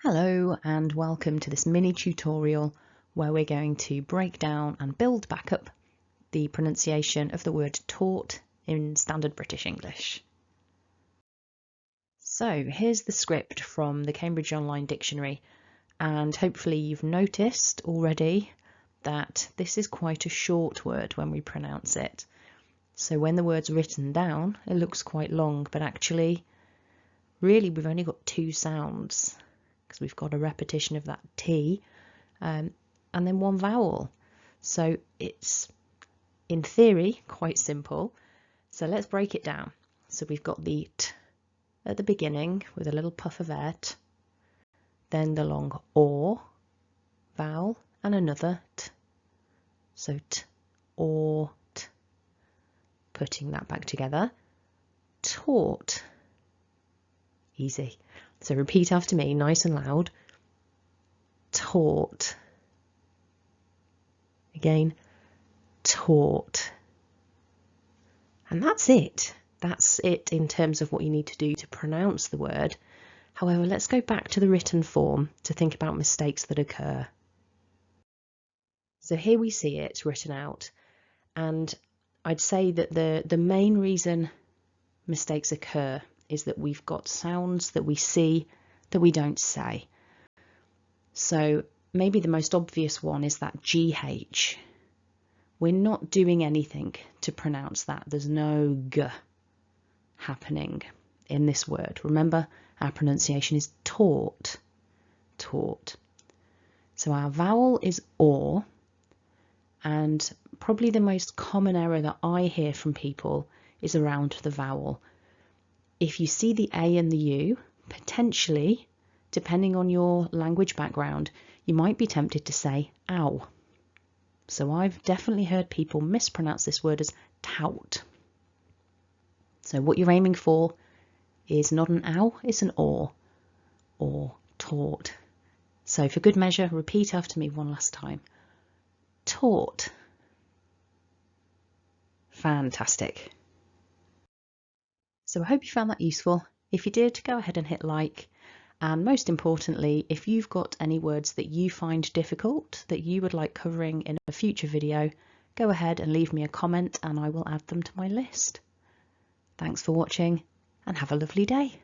Hello and welcome to this mini tutorial where we're going to break down and build back up the pronunciation of the word taught in Standard British English. So here's the script from the Cambridge Online Dictionary, and hopefully you've noticed already that this is quite a short word when we pronounce it. So when the word's written down it looks quite long, but actually really we've only got two sounds, because we've got a repetition of that T and then one vowel. So it's, in theory, quite simple. So let's break it down. So we've got the T at the beginning with a little puff of air, T, then the long OR vowel and another T. So T, OR, T. Putting that back together. Taught. Easy. So repeat after me, nice and loud. Taught. Again, taught. And that's it. That's it in terms of what you need to do to pronounce the word. However, let's go back to the written form to think about mistakes that occur. So here we see it written out, and I'd say that the main reason mistakes occur is that we've got sounds that we see that we don't say. So maybe the most obvious one is that GH. We're not doing anything to pronounce that. There's no G happening in this word. Remember, our pronunciation is taught. Taught. So our vowel is OR, and probably the most common error that I hear from people is around the vowel. If you see the A and the U, potentially, depending on your language background, you might be tempted to say ow. So I've definitely heard people mispronounce this word as tout. So what you're aiming for is not an ow, it's an or taught. So for good measure, repeat after me one last time. Taught. Fantastic. So I hope you found that useful. If you did, go ahead and hit like. And most importantly, if you've got any words that you find difficult that you would like covering in a future video, go ahead and leave me a comment and I will add them to my list. Thanks for watching and have a lovely day.